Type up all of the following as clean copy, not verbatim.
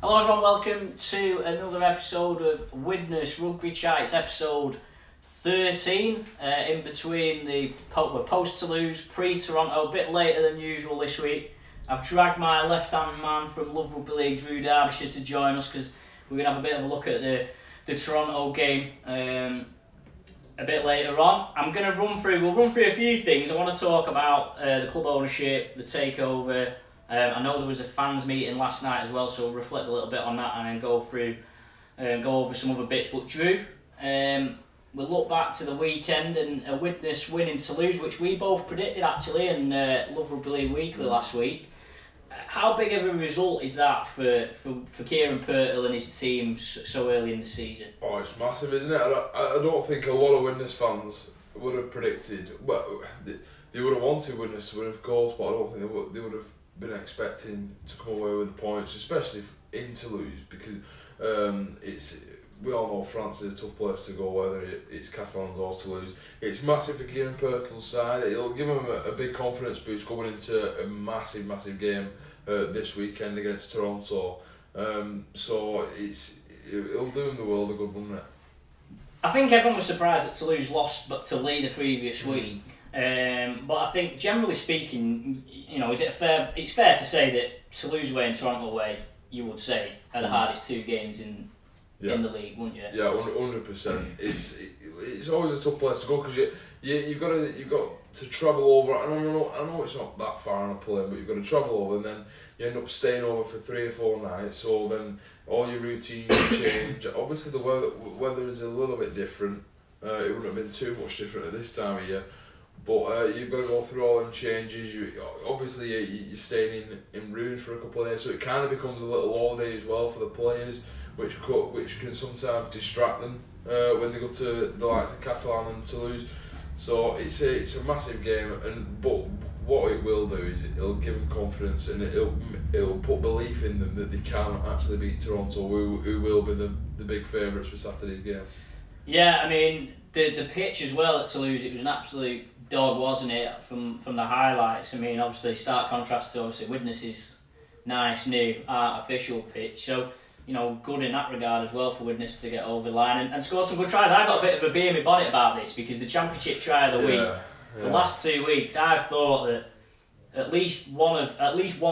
Hello everyone, welcome to another episode of Widnes Rugby Chat. It's episode 13, in between the post-Toulouse, pre-Toronto, a bit later than usual this week. I've dragged my left-hand man from Love Rugby League, Drew Darbyshire, to join us because we're going to have a bit of a look at the Toronto game a bit later on. We'll run through a few things. I want to talk about the club ownership, the takeover. I know there was a fans meeting last night as well, so we'll reflect a little bit on that and then go over some other bits. But Drew, we'll look back to the weekend and a Widnes win in Toulouse, which we both predicted actually in Love Rugby League Weekly last week. How big of a result is that for Kieran Purtle and his team so early in the season? Oh, it's massive, isn't it? I don't think a lot of Widnes fans would have predicted. Well, they would have wanted Widnes to win, of course, but I don't think they would have been expecting to come away with the points, especially in Toulouse, because we all know France is a tough place to go, whether it's Catalans or Toulouse. It's massive for Kieran Purtle's side. It'll give him a big confidence boost going into a massive game this weekend against Toronto. So it'll do him the world a good, wouldn't it? I think everyone was surprised that Toulouse lost but to Lee the previous week. But I think generally speaking, it's fair to say that Toulouse away and Toronto away, you would say, are the hardest two games in the league, wouldn't you? Yeah, 100%. It's always a tough place to go because you've got to travel over. I know it's not that far on a plane, but you've got to travel over, and then you end up staying over for 3 or 4 nights. So then all your routines change. Obviously, the weather is a little bit different. It wouldn't have been too much different at this time of year. But you've got to go through all them changes. You're staying in rooms for a couple of days, so it kind of becomes a little holiday as well for the players, which can sometimes distract them when they go to the likes of Catalan and Toulouse. So it's a massive game, but what it will do is it'll give them confidence and it'll put belief in them that they can actually beat Toronto, who will be the big favourites for Saturday's game. Yeah, I mean the pitch as well at Toulouse, it was an absolute dog, wasn't it, from the highlights. I mean, obviously, stark contrast to Widnes' nice new artificial pitch. So, good in that regard as well for Widnes to get over the line and score some good tries. I got a bit of a bee in my bonnet about this because the championship try of the week, the last 2 weeks, I've thought that at least one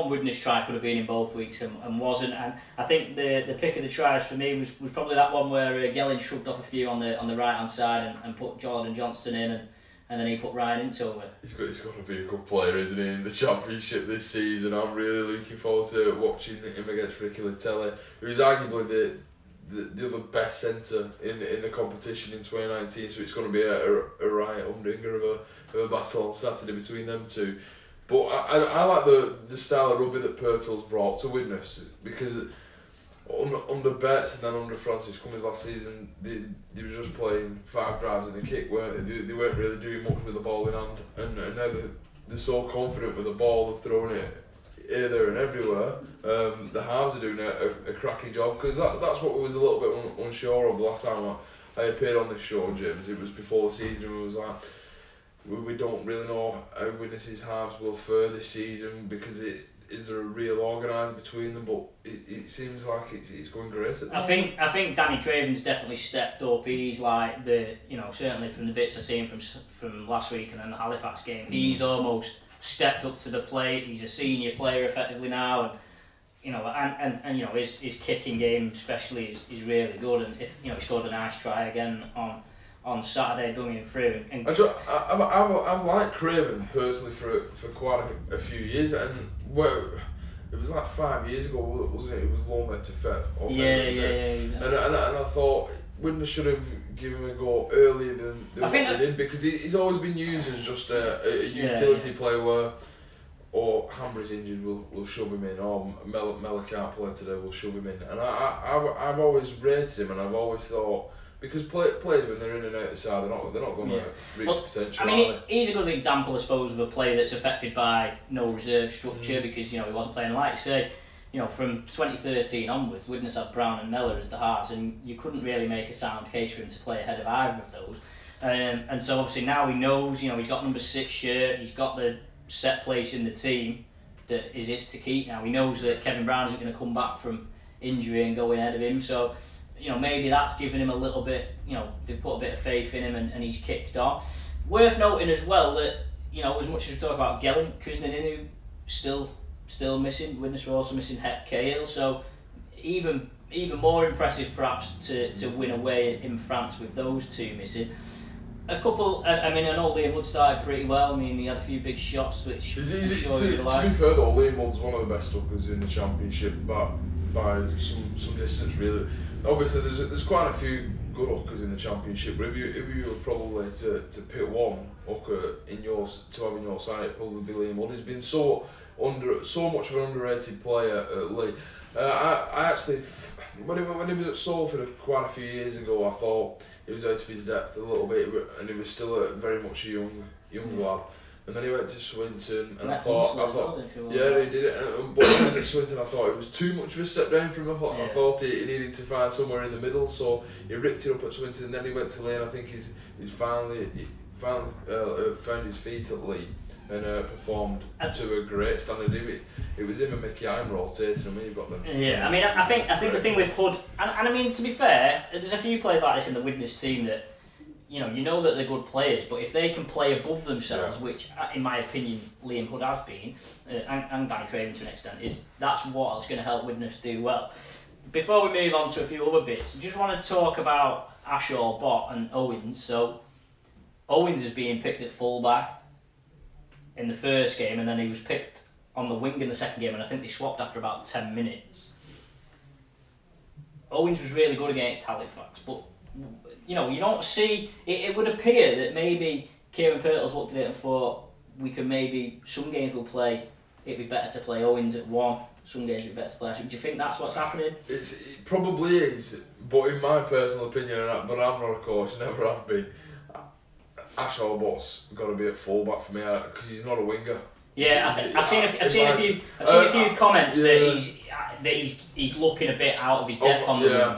Widnes try could have been in both weeks and wasn't. And I think the pick of the tries for me was probably that one where Gellin shrugged off a few on the right hand side and put Jordan Johnston in and then he put Ryan into it. He's got to be a good player, isn't he, in the championship this season. I'm really looking forward to watching him against Ricky Latelli, who's arguably the other best centre in the competition in 2019. So it's going to be a right humdinger of a battle on Saturday between them two. But I like the style of rugby that Purtle's brought to Widnes, because under Betts and then under Francis Cummins last season, they were just playing 5 drives and a kick, weren't they? They weren't really doing much with the ball in hand, and now they're so confident with the ball, they're throwing it here, there and everywhere. The halves are doing a cracking job, because that's what we was a little bit unsure of last time I appeared on this show, James. It was before the season, and we was like, we don't really know how Widnes' halves will fare this season, because is there a real organiser between them? But it seems like it's going great at the moment. I think Danny Craven's definitely stepped up. He's like certainly from the bits I've seen from last week and then the Halifax game, he's almost stepped up to the plate. He's a senior player effectively now, and his kicking game especially is really good. And if he scored a nice try again on Saturday, bringing through. I've liked Craven personally for quite a few years, and it was like 5 years ago, wasn't it? It was loaned to Fed. Yeah. And I thought Widnes should have given him a go earlier than what they did, because he's always been used as just a utility player where, or Hammer's injured, we'll shove him in, or Mella can't play today, we'll shove him in. And I've always rated him, and I've always thought, because players when they're in and out the side, they're not going to reach potential. I mean, he's a good example, I suppose, of a player that's affected by no reserve structure, because he wasn't playing, like you say, from 2013 onwards, Widnes had Brown and Mellor as the halves, and you couldn't really make a sound case for him to play ahead of either of those. And so obviously now he knows, he's got number 6 shirt, he's got the set place in the team that is his to keep now. He knows that Kevin Brown isn't going to come back from injury and going ahead of him. So, you know, maybe that's given him a little bit, you know, they put a bit of faith in him and he's kicked on. Worth noting as well that, you know, as much as we talk about Gelling, Kuznaninu still missing. Widnes are also missing Hep Cahill. So even more impressive perhaps to win away in France with those two missing. A couple, I mean, I know Liam Wood started pretty well. I mean, he had a few big shots, which to be fair though, Liam Wood's one of the best hookers in the championship by some distance, really. Obviously, there's quite a few good hookers in the championship. But if you were probably to pick one hooker to have in your side, it'd probably be Liam Wood. He's been so much of an underrated player at Leigh. I actually, when he was at Salford quite a few years ago, I thought he was out of his depth a little bit, and he was still very much a young lad. And then he went to Swinton, and I thought, yeah, he did it. But when he was at Swinton, I thought it was too much of a step down for him. I thought he needed to find somewhere in the middle, so he ripped it up at Swinton, and then he went to Leigh. And I think he's finally found his feet at Leigh and performed to a great standard. It was him and Mickey I'm rotating him. You've got them. Yeah, I mean, I think the thing with Hood, and I mean, to be fair, there's a few players like this in the Widnes team that, you know that they're good players, but if they can play above themselves, which in my opinion Liam Hood has been, and Danny Craven to an extent, that's what's going to help Widnes do well. Before we move on to a few other bits, I just want to talk about Ashaw, Bott and Owens. So Owens is being picked at fullback in the first game, and then he was picked on the wing in the second game, and I think they swapped after about 10 minutes. Owens was really good against Halifax, but you know, you don't see it would appear that maybe Kieran Pirtles looked at it and thought we can maybe some games we'll play, it'd be better to play Owens at one, some games it'd be better to play. Do you think that's what's happening? It probably is, but in my personal opinion, but I'm not a coach, never have been, Ashaw Bott's got to be at fullback for me because he's not a winger. Yeah, I've seen a few comments that he's looking a bit out of his depth on the wing.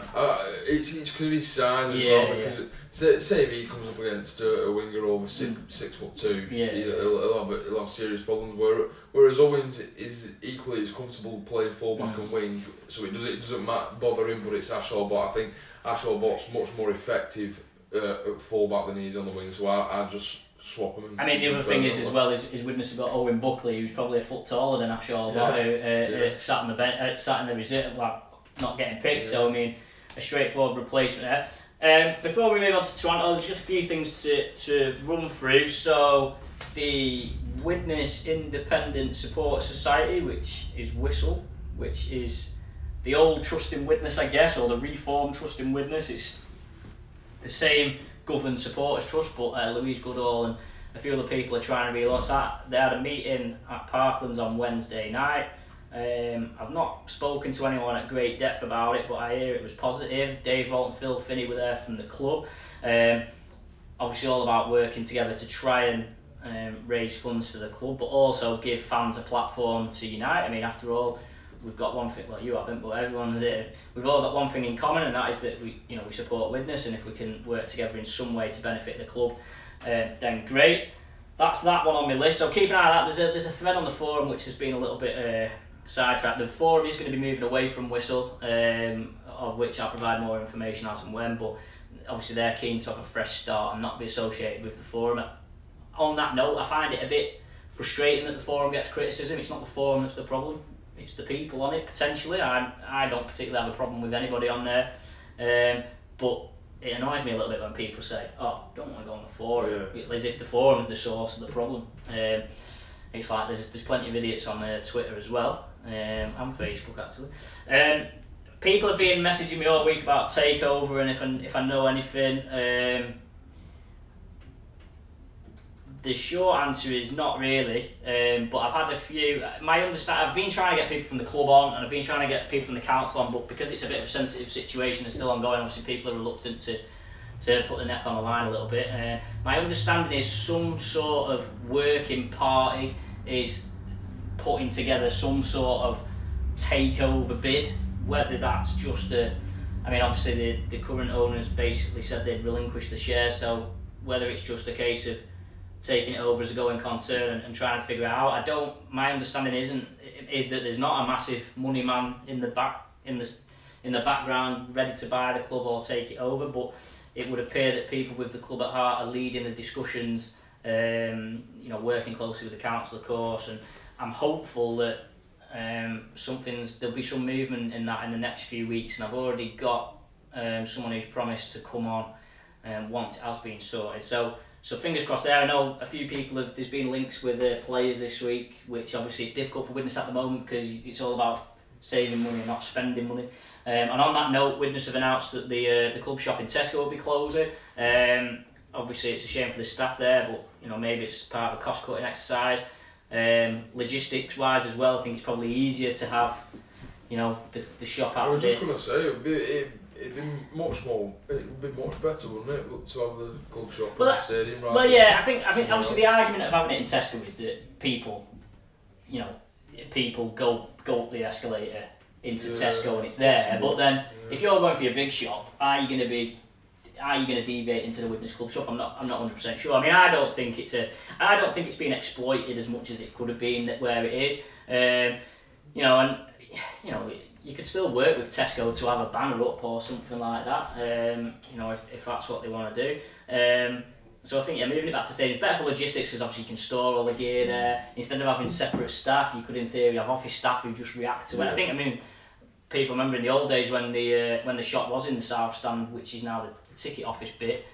It's because of his size as well. Because say if he comes up against a winger over 6'2", he'll have serious problems. Whereas Owens is equally as comfortable playing fullback and wing, so it doesn't bother him. But it's Ashaw Bott. I think Ashaw Bott's much more effective at fullback than he is on the wing. So I just swap them. I mean, the other thing is as well is Widnes have got Owen Buckley, who's probably a foot taller than Ashaw Bott, who sat on the bench, sat in the reserve, not getting picked. So I mean, a straightforward replacement there. Before we move on to Toronto, there's just a few things to run through. So the Widnes Independent Support Society, which is Whistle, which is the old Trust in Widnes, I guess, or the reformed Trust in Widnes. It's the same Governed Supporters Trust, but Louise Goodall and a few other people are trying to relaunch that. They had a meeting at Parklands on Wednesday night. I've not spoken to anyone at great depth about it, but I hear it was positive. Dave Holt and Phil Finney were there from the club. Obviously all about working together to try and raise funds for the club, but also give fans a platform to unite. I mean, after all, we've got one thing, well you haven't, but everyone's here. We've all got one thing in common, and that is that we support Widnes, and if we can work together in some way to benefit the club, then great. That's that one on my list. So keep an eye on that. There's a thread on the forum which has been a little bit sidetracked. The forum is going to be moving away from Whistle, of which I'll provide more information as and when. But obviously they're keen to have a fresh start and not be associated with the forum. On that note, I find it a bit frustrating that the forum gets criticism. It's not the forum that's the problem. It's the people on it, potentially. I don't particularly have a problem with anybody on there. But it annoys me a little bit when people say, oh, don't want to go on the forum. As if the forum's the source of the problem. It's like there's plenty of idiots on Twitter as well, and Facebook actually. People have been messaging me all week about takeover and if I know anything. The short answer is not really, but I've had a few. I've been trying to get people from the club on, and I've been trying to get people from the council on, but because it's a bit of a sensitive situation, it's still ongoing. Obviously, people are reluctant to put the neck on the line a little bit. My understanding is some sort of working party is putting together some sort of takeover bid, whether that's just obviously the current owners basically said they'd relinquish the shares, so whether it's just a case of taking it over as a going concern and trying to figure it out. My understanding is that there's not a massive money man in the in the background ready to buy the club or take it over, but it would appear that people with the club at heart are leading the discussions, you know, working closely with the council, of course, and I'm hopeful that there'll be some movement in that in the next few weeks, and I've already got someone who's promised to come on once it has been sorted. So fingers crossed there. I know a few people there's been links with players this week, which obviously it's difficult for Widnes at the moment because it's all about saving money and not spending money. And on that note, Widnes have announced that the club shop in Tesco will be closing. Obviously it's a shame for the staff there, but you know, maybe it's part of a cost cutting exercise. Logistics wise as well, I think it's probably easier to have, you know, the shop out. I was just going to say it'd be much better, wouldn't it, to have the club shop in the stadium? Well, yeah, I think obviously the argument of having it in Tesco is that people go up the escalator into Tesco and it's there. But then if you're going for your big shop, are you going to deviate into the Widnes club shop? I'm not 100% sure. I mean, I don't think it's being exploited as much as it could have been where it is. You know, and you know, you could still work with Tesco to have a banner up or something like that. You know, if that's what they want to do. So I think moving it back to stadium is better for logistics because obviously you can store all the gear there. Instead of having separate staff, you could in theory have office staff who just react to it. I mean, people remember in the old days when the shop was in the south stand, which is now the ticket office bit.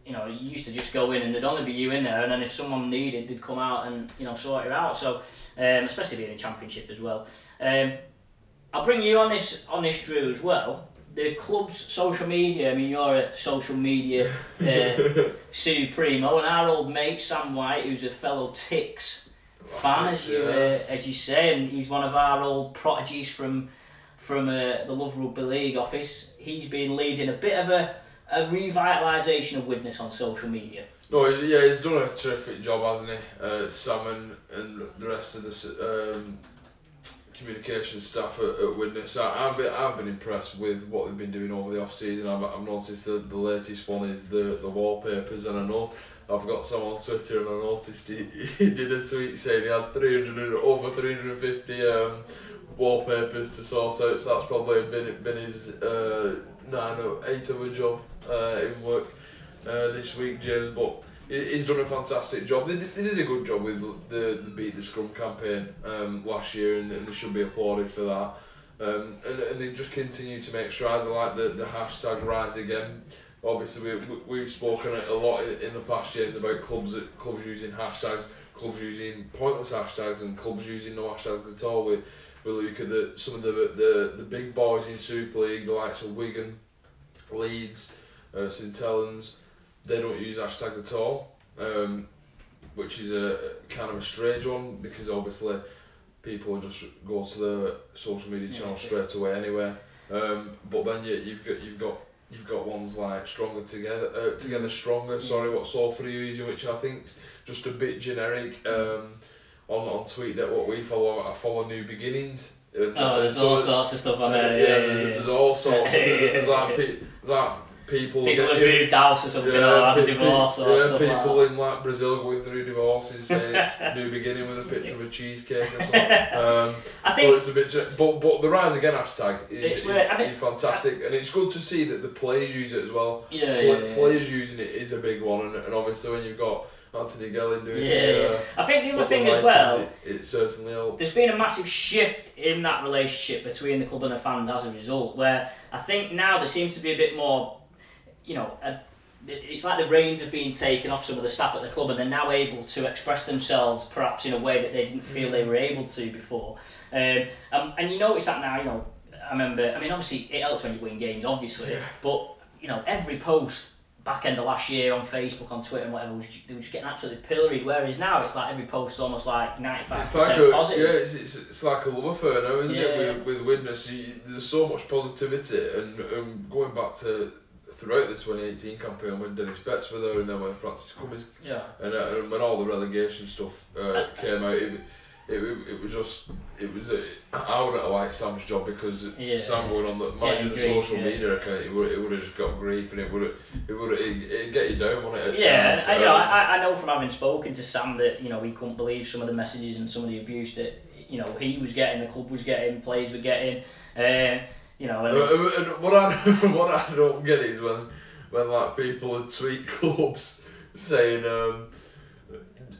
You know, you used to just go in and there'd only be you in there, and then if someone needed, they'd come out and, you know, sort it out. So, especially being in Championship as well. I'll bring you on this, Drew, as well. The club's social media. I mean, you're a social media supremo, and our old mate Sam White, who's a fellow Tix fan, as you say, and he's one of our old prodigies from the Love Rugby League office. He's been leading a bit of a revitalisation of Widnes on social media. No, he's done a terrific job, hasn't he? Sam and the rest of the communication staff at Widnes. I've been impressed with what they've been doing over the off season. I've noticed the latest one is the wallpapers, and I know I've got some on Twitter, and I noticed he did a tweet saying he had over 350 wallpapers to sort out. So that's probably been his 9 or 8 hour job in work this week, James. But he's done a fantastic job. They did a good job with the Beat the Scrum campaign last year, and they should be applauded for that. And they just continue to make strides. I like the hashtag Rise Again. Obviously, we've spoken a lot in the past years about clubs using hashtags, clubs using pointless hashtags, and clubs using no hashtags at all. We look at some of the big boys in Super League, the likes of Wigan, Leeds, St Helens. They don't use hashtags at all, which is a kind of a strange one, because obviously people will just go to the social media channel straight away anyway. But then you've got ones like Together Stronger. Sorry, what Soul for you using, which I think's just a bit generic. On TweetDeck, what we follow, I follow New Beginnings. There's all sorts of stuff on there. There's all sorts. There's like people have moved house or something, or had a divorce or stuff people like that. in like Brazil going through divorces saying it's New Beginning with a picture of a cheesecake or something. I think so it's a bit, but the Rise Again hashtag is fantastic, and it's good to see that the players use it as well. Players using it is a big one, and obviously when you've got Anthony Gelling doing I think the other thing as well, it certainly helps. There's been a massive shift in that relationship between the club and the fans as a result, where I think now there seems to be a bit more, you know, it's like the reins have been taken off some of the staff at the club, and they're now able to express themselves perhaps in a way that they didn't feel they were able to before. And you notice that now, you know, I mean obviously it helps when you win games, obviously, but you know, every post back end of last year on Facebook, on Twitter and whatever, they were just getting absolutely pilloried, whereas now it's like every post is almost like 95% positive. Yeah, it's like a love affair now, isn't it, with Widnes. There's so much positivity, and going back to throughout the 2018 campaign when Dennis Betts were there, and then when Francis Cummins, and when all the relegation stuff came out, I would have liked Sam's job, because Sam going on managing the social media account, it would have just got grief, and it'd get you down, wouldn't it? I know from having spoken to Sam that, you know, he couldn't believe some of the messages and some of the abuse that, you know, he was getting, the club was getting, players were getting. you know. And what I don't get is when like people tweet clubs saying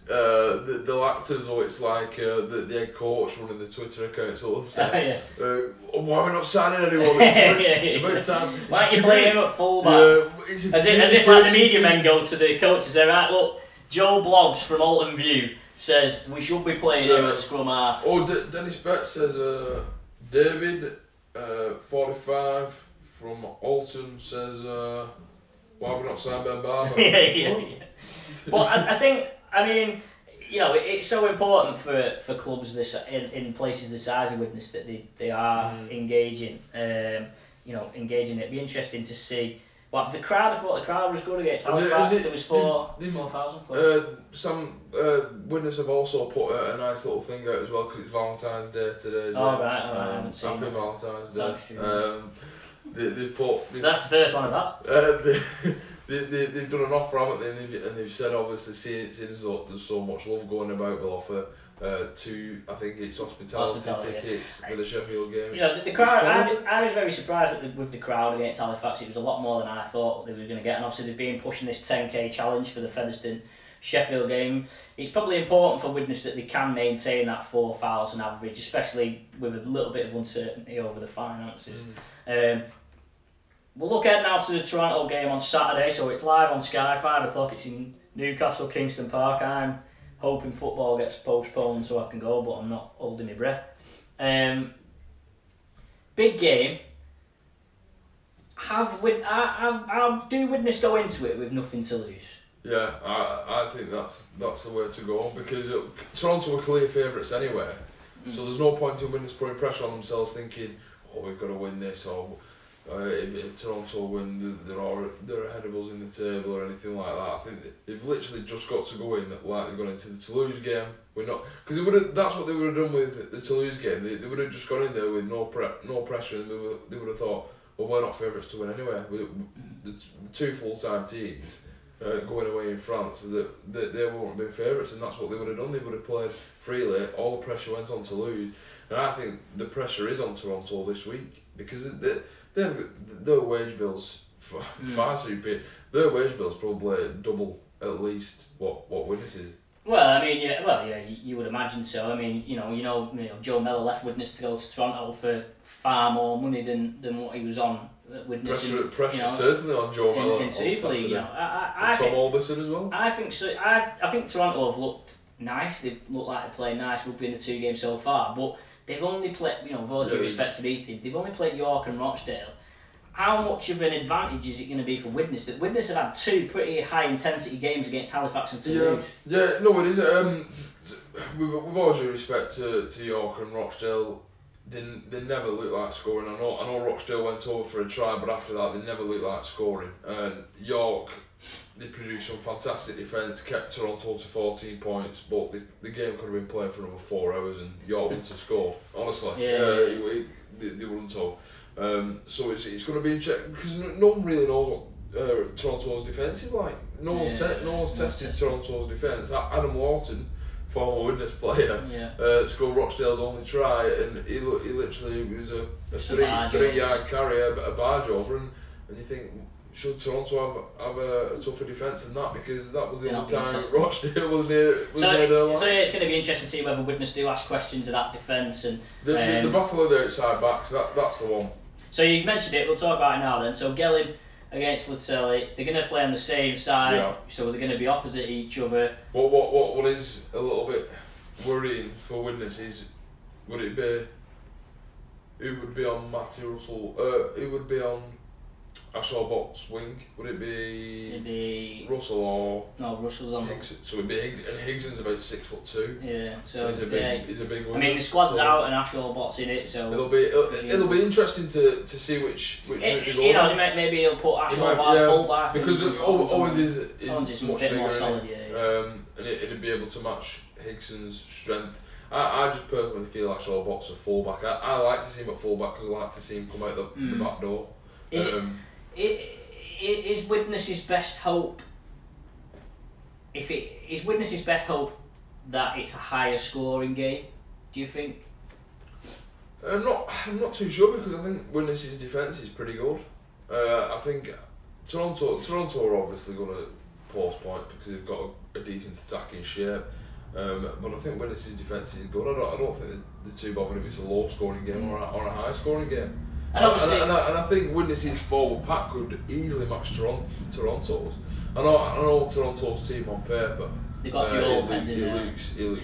the actors, or it's like the head coach running the Twitter account, so say, why are we not signing anyone? It's about time. Why don't you play him at fullback? As if like the media men go to the coach and say, right, look, Joe Bloggs from Alton View says we should be playing him at scrum half. Dennis Betts says David 45 from Alton says why have we not signed Ben Barber? yeah. But I think, I mean, you know, it's so important for clubs in places the size of Widnes that they are engaging. You know, engaging. It'd be interesting to see. What the crowd? I thought the crowd was good against Halifax. There was 4,000. Some Widnes have also put a nice little thing out as well because it's Valentine's Day today. Oh right, I haven't seen Happy that. Valentine's Day. They've put. So that's the first one I've had. They've done an offer, haven't they? And they've said obviously seeing as though there's so much love going about, they'll offer I think it's hospitality tickets for the Sheffield game. You know, the crowd. I was very surprised with the crowd against Halifax. It was a lot more than I thought they were going to get, and obviously they've been pushing this 10k challenge for the Featherstone Sheffield game. It's probably important for Widnes that they can maintain that 4,000 average, especially with a little bit of uncertainty over the finances. We'll look ahead now to the Toronto game on Saturday, so it's live on Sky, 5 o'clock. It's in Newcastle, Kingston Park. I'm hoping football gets postponed so I can go, but I'm not holding my breath. Big game. Do Widnes go into it with nothing to lose? Yeah, I think that's the way to go, because Toronto were clear favourites anyway, so there's no point in Widnes putting pressure on themselves thinking, oh, we've got to win this, or if Toronto win, they're ahead of us in the table or anything like that. I think they've literally just got to go in like they've gone into the Toulouse game. We're not, because that's what they would have done with the Toulouse game. They would have just gone in there with no pressure, and they would have thought, well, we're not favourites to win anyway. The two full-time teams going away in France, they wouldn't have been favourites, and that's what they would have done. They would have played freely. All the pressure went on Toulouse, and I think the pressure is on Toronto this week because their wage bills far superior. Their wage bills probably double at least what Widnes is. Well, I mean, you would imagine so. I mean, you know, Joe Mellor left Widnes to go to Toronto for far more money than what he was on at Widnes. Pressure certainly on Joe Mellor in Super League. You know, I Tom Albison as well. I think so. I think Toronto have looked nice. They look like they're playing nice rugby in the 2 games so far, but they've only played, with all due respect to these teams, they've only played York and Rochdale. How much of an advantage is it going to be for Widnes? That Widnes have had 2 pretty high intensity games against Halifax and Toulouse. Yeah, no, it is. With all due respect to York and Rochdale, they never looked like scoring. I know Rochdale went over for a try, but after that they never looked like scoring. York, they produced some fantastic defence, kept Toronto to 14 points, but the game could have been played for another 4 hours and York wouldn't have scored. Honestly, they wouldn't have. So it's going to be interesting because no one really knows what Toronto's defence is like. No one's tested Toronto's defence. Adam Lawton, former Widnes player, scored Rochdale's only try, and he literally was a 3-yard carry, a barge over, and you think, should Toronto have a tougher defence than that, because that was the only time Rochdale was near their line. So it's going to be interesting to see whether Widnes do ask questions of that defence. And the battle of the outside backs, that's the one. So you mentioned it, we'll talk about it now then. So Gelling against Lucelli, they're going to play on the same side, so they're going to be opposite each other. What is a little bit worrying for Widnes is, who would be on Matty Russell, who would be on Ashall Bott's wing? Would it be Russell or... No, Russell's on Higgs. So it'd be Higgs, and Higson's about 6'2". Yeah, so he's a big one. I mean, the squad's out and Ashall Bott's in it, so it'll be interesting to see which route they go. Maybe he'll put Ashall Bott full back, because Owens is a much bit bigger, more solid, and it'd be able to match Higson's strength. I just personally feel Ashall Bott's a fullback. I like to see him at fullback because I like to see him come out the back door. Is Widnes's best hope? Is Widnes's best hope that it's a higher scoring game? Do you think? I'm not too sure because I think Widnes' defence is pretty good. I think Toronto are obviously going to pause points because they've got a decent attacking shape. But I think Widnes' defence is good. I don't think they're too bothered if it's a low scoring game or a high scoring game. And I think Widnes' forward pack could easily match Toronto's. I know Toronto's team on paper. They've got a few old heads in there.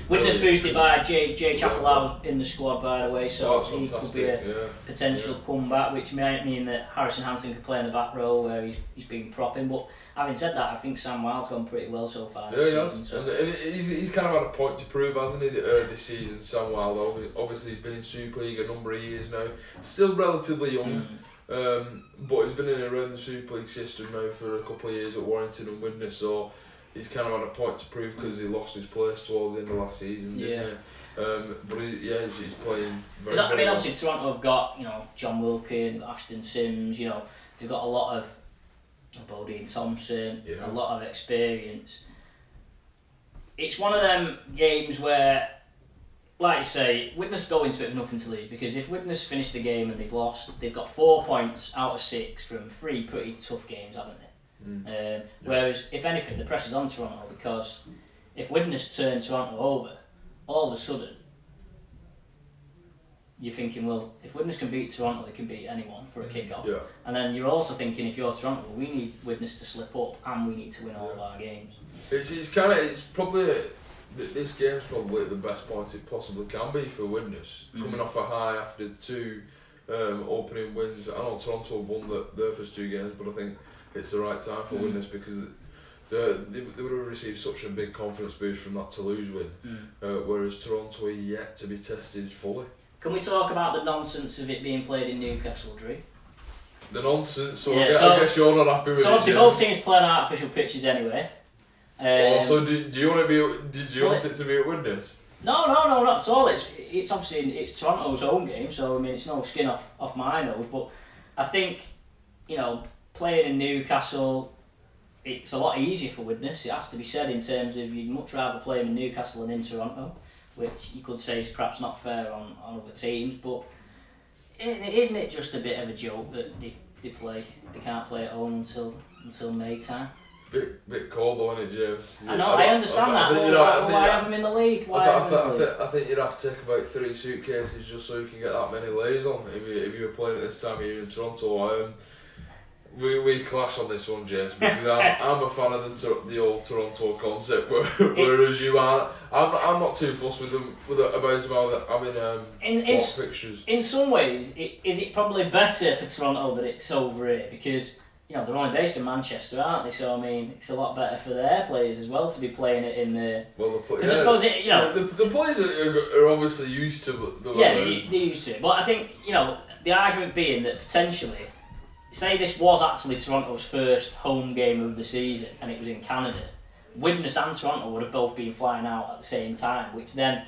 Widnes boosted by Jay Chappellow's in the squad, by the way, so he could be a potential comeback, which might mean that Harrison Hansen could play in the back row where he's been propping. But having said that, I think Sam Wild's gone pretty well so far this season. So. And he's kind of had a point to prove, hasn't he, this season, Sam Wild. Obviously, he's been in Super League a number of years now. Still relatively young, but he's been in around the Super League system now for a couple of years at Warrington and Widnes, so he's kind of had a point to prove because he lost his place towards the end of last season, didn't he? But he's playing very well. I mean, obviously Toronto have got, John Wilkin, Ashton Sims, they've got a lot of Bodie Thompson, a lot of experience. It's one of them games where, like you say, Widnes go into it with nothing to lose, because if Widnes finish the game and they've lost, they've got 4 points out of 6 from 3 pretty tough games, haven't they? Whereas, if anything, the pressure's on Toronto, because if Widnes turn Toronto over, all of a sudden you're thinking, well, if Widnes can beat Toronto, they can beat anyone for a kick-off. And then you're also thinking, if you're Toronto, we need Widnes to slip up and we need to win all of our games. It's probably, this game's probably the best point it possibly can be for Widnes. Coming off a high after 2 opening wins. I know Toronto won their first 2 games, but I think it's the right time for Widnes because they would have received such a big confidence boost from that Toulouse win, whereas Toronto are yet to be tested fully. Can we talk about the nonsense of it being played in Newcastle, Drew? The nonsense, so I guess you're not happy with it. So obviously both teams play on artificial pitches anyway. So do you want it to be at Widnes? No, not at all. It's obviously it's Toronto's own game, so I mean it's no skin off my nose. But I think playing in Newcastle, it's a lot easier for Widnes. It has to be said, in terms of you'd much rather play them in Newcastle than in Toronto, which you could say is perhaps not fair on other teams. But isn't it just a bit of a joke that they can't play at home until May time? Bit cold though, isn't it, James? I know, I understand that. Why have them in the league? I think you'd have to take about 3 suitcases just so you can get that many layers on if you were playing at this time of year in Toronto. We clash on this one, James, because I'm a fan of the old Toronto concept, whereas you are. I'm not too fussed with them about having fixtures. In some ways, is it probably better for Toronto that it's over here, because they're only based in Manchester, aren't they? So I mean, it's a lot better for their players as well to be playing it in the. Well, I suppose the players are obviously used to the. They're used to it, but I think the argument being that potentially, say this was actually Toronto's first home game of the season and it was in Canada, Widnes and Toronto would have both been flying out at the same time, which then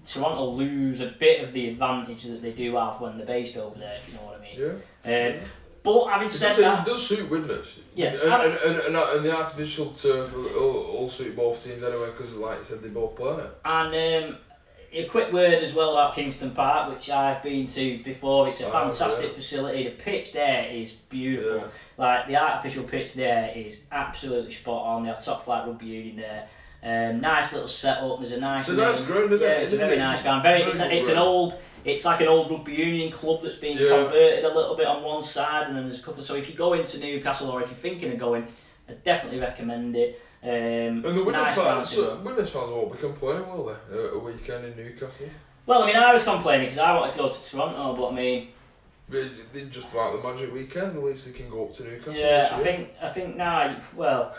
Toronto lose a bit of the advantage that they do have when they're based over there, if you know what I mean. But having said that, it does suit Widnes. Yeah. And the artificial turf all suit both teams anyway, because like you said, they both play it. And a quick word as well about Kingston Park, which I've been to before. It's a fantastic facility. The pitch there is beautiful. Yeah. Like the artificial pitch there is absolutely spot on. They have top flight rugby union there. Nice little setup. There's a nice. It's a nice ground, isn't it? Yeah, it's a very nice ground. It's like an old rugby union club that's been converted a little bit on one side, and then there's a couple. So if you go into Newcastle, or if you're thinking of going, I definitely recommend it. And the Widnes fans won't be complaining, will they? A weekend in Newcastle. Well, I mean, I was complaining because I wanted to go to Toronto, but I mean, they just like the magic weekend. At least they can go up to Newcastle. Yeah, I think now. Well,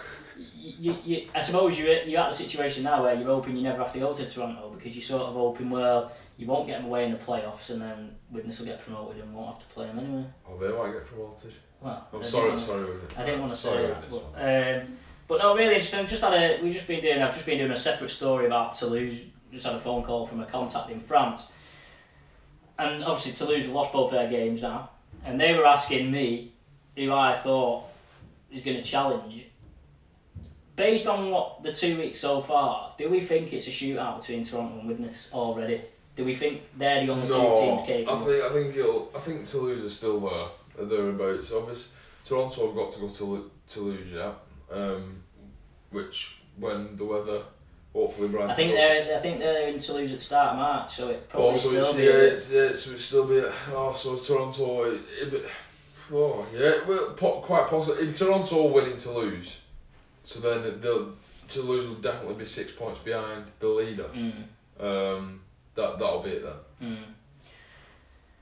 I suppose you're at the situation now where you're hoping you never have to go to Toronto, because you're sort of hoping, well, you won't get them away in the playoffs, and then Widnes will get promoted and won't have to play them anyway. Oh, they might get promoted. Well, I'm sorry. I didn't want to say that, but no, really interesting. I've just been doing a separate story about Toulouse. Just had a phone call from a contact in France, and obviously Toulouse have lost both their games now, and they were asking me who I thought is going to challenge. Based on what the 2 weeks so far, do we think it's a shootout between Toronto and Widnes already? Do we think they're the only two No, teams capable? I think Toulouse are still there, thereabouts. Obviously, Toronto have got to go to Toulouse, yeah. Which when the weather hopefully brightens. I think they're in Toulouse at the start of March, so it probably so still it's, be. so it's still be. So Toronto. Quite possible. If Toronto win in Toulouse, so then Toulouse will definitely be 6 points behind the leader. That'll be it then.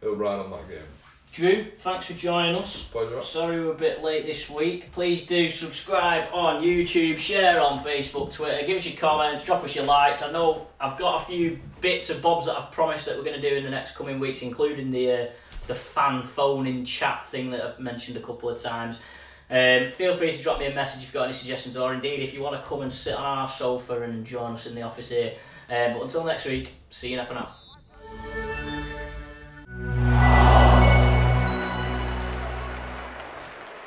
It'll ride on that game. Drew, thanks for joining us. Pleasure. Sorry we're a bit late this week. Please do subscribe on YouTube, share on Facebook, Twitter, give us your comments, drop us your likes. I know I've got a few bits and bobs that I've promised that we're going to do in the next coming weeks, including the fan phone-in chat thing that I've mentioned a couple of times. Feel free to drop me a message if you've got any suggestions, or indeed if you want to come and sit on our sofa and join us in the office here. But until next week, see you for now.